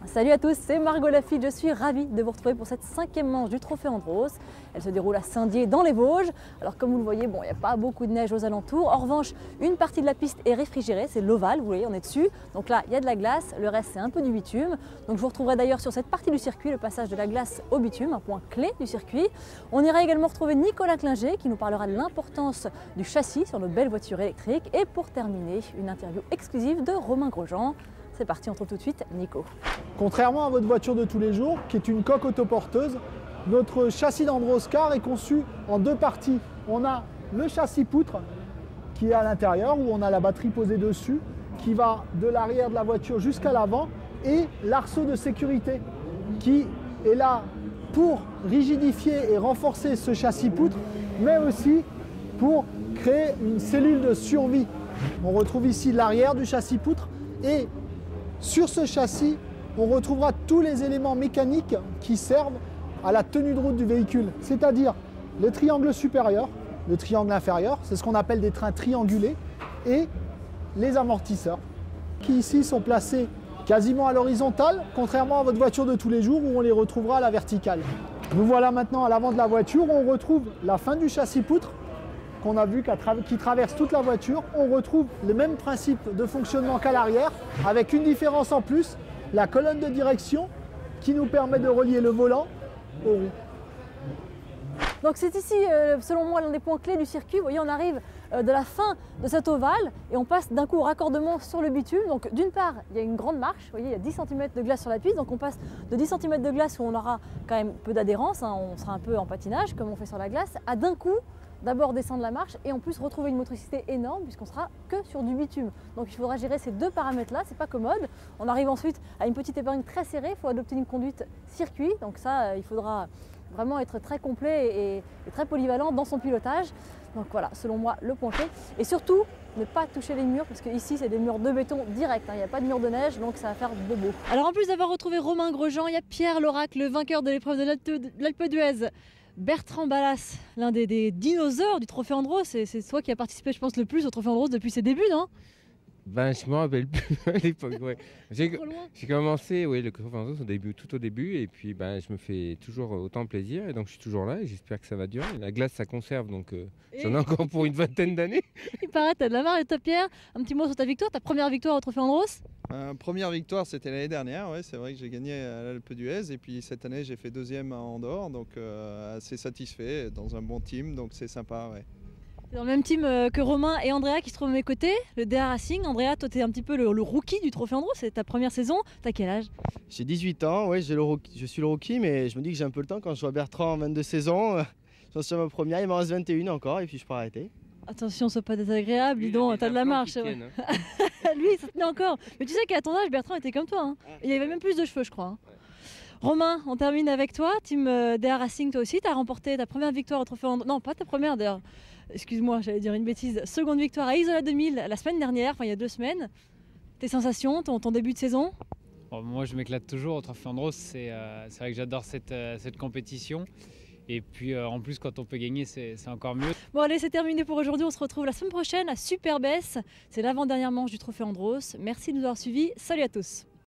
Salut à tous, c'est Margot Lafitte, je suis ravie de vous retrouver pour cette 5e manche du Trophée Andros. Elle se déroule à Saint-Dié dans les Vosges. Alors comme vous le voyez, bon, il n'y a pas beaucoup de neige aux alentours. En revanche, une partie de la piste est réfrigérée, c'est l'ovale, vous voyez, on est dessus. Donc là, il y a de la glace, le reste c'est un peu du bitume. Donc je vous retrouverai d'ailleurs sur cette partie du circuit, le passage de la glace au bitume, un point clé du circuit. On ira également retrouver Nicolas Klinger qui nous parlera de l'importance du châssis sur nos belles voitures électriques. Et pour terminer, une interview exclusive de Romain Grosjean. C'est parti, on retrouve tout de suite Nico. Contrairement à votre voiture de tous les jours, qui est une coque autoporteuse, notre châssis d'Andros Car est conçu en deux parties. On a le châssis poutre qui est à l'intérieur, où on a la batterie posée dessus, qui va de l'arrière de la voiture jusqu'à l'avant, et l'arceau de sécurité qui est là pour rigidifier et renforcer ce châssis poutre, mais aussi pour créer une cellule de survie. On retrouve ici l'arrière du châssis poutre et sur ce châssis, on retrouvera tous les éléments mécaniques qui servent à la tenue de route du véhicule, c'est-à-dire le triangle supérieur, le triangle inférieur, c'est ce qu'on appelle des trains triangulés, et les amortisseurs, qui ici sont placés quasiment à l'horizontale, contrairement à votre voiture de tous les jours où on les retrouvera à la verticale. Nous voilà maintenant à l'avant de la voiture, où on retrouve la fin du châssis poutre, qu'on a vu qui traverse toute la voiture. On retrouve le même principe de fonctionnement qu'à l'arrière, avec une différence en plus, la colonne de direction qui nous permet de relier le volant aux roues. Donc c'est ici, selon moi, l'un des points clés du circuit. Vous voyez, on arrive de la fin de cet ovale et on passe d'un coup au raccordement sur le bitume. Donc d'une part, il y a une grande marche, vous voyez, il y a 10 cm de glace sur la piste. Donc on passe de 10 cm de glace où on aura quand même peu d'adhérence, hein, on sera un peu en patinage comme on fait sur la glace, à d'un coup d'abord descendre la marche et en plus retrouver une motricité énorme puisqu'on sera que sur du bitume. Donc il faudra gérer ces deux paramètres-là, c'est pas commode. On arrive ensuite à une petite épargne très serrée, il faut adopter une conduite circuit. Donc ça, il faudra vraiment être très complet et très polyvalent dans son pilotage. Donc voilà, selon moi, le point clé. Et surtout, ne pas toucher les murs parce que ici c'est des murs de béton direct, hein. Il n'y a pas de mur de neige, donc ça va faire bobo. Alors en plus d'avoir retrouvé Romain Grosjean, il y a Pierre Lorac, le vainqueur de l'épreuve de l'Alpe d'Huez. Bertrand Ballas, l'un des dinosaures du Trophée Andros, c'est toi qui as participé, je pense, le plus au Trophée Andros depuis ses débuts, non? Ben, je me rappelle plus à l'époque, ouais. J'ai commencé, oui, le Trophée Andros tout au début, et puis ben, je me fais toujours autant plaisir, et donc je suis toujours là, et j'espère que ça va durer. La glace, ça conserve, donc j'en ai encore pour une vingtaine d'années. Il paraît, t'as de la marre, et toi, Pierre, un petit mot sur ta victoire, ta première victoire au Trophée Andros? Première victoire, c'était l'année dernière, ouais, c'est vrai que j'ai gagné à l'Alpe d'Huez, et puis cette année, j'ai fait deuxième à Andorre, donc assez satisfait, dans un bon team, donc c'est sympa, ouais. Dans le même team que Romain et Andrea qui se trouvent à mes côtés, le DA Racing. Andrea, toi, tu es un petit peu le rookie du Trophée Andros, c'est ta première saison. T'as quel âge? J'ai 18 ans, ouais, je suis le rookie, mais je me dis que j'ai un peu le temps quand je vois Bertrand 22 saisons. J'en suis à ma première, il m'en reste 21 encore, et puis je peux arrêter. Attention, sois pas désagréable, dis donc, t'as de la marche. Ouais. Lui, il se tenait encore. Mais tu sais qu'à ton âge, Bertrand était comme toi. Hein. Il avait même plus de cheveux, je crois. Hein. Ouais. Romain, on termine avec toi, team DA Racing, toi aussi, tu as remporté ta première victoire au Trophée Andros. Non, pas ta première d'ailleurs, excuse-moi, j'allais dire une bêtise. Seconde victoire à Isola 2000 la semaine dernière, enfin il y a 2 semaines. Tes sensations, ton début de saison? Bon, moi je m'éclate toujours au Trophée Andros, c'est vrai que j'adore cette compétition. Et puis en plus quand on peut gagner c'est encore mieux. Bon allez, c'est terminé pour aujourd'hui, on se retrouve la semaine prochaine à Superbès. C'est l'avant-dernière manche du Trophée Andros. Merci de nous avoir suivis, salut à tous.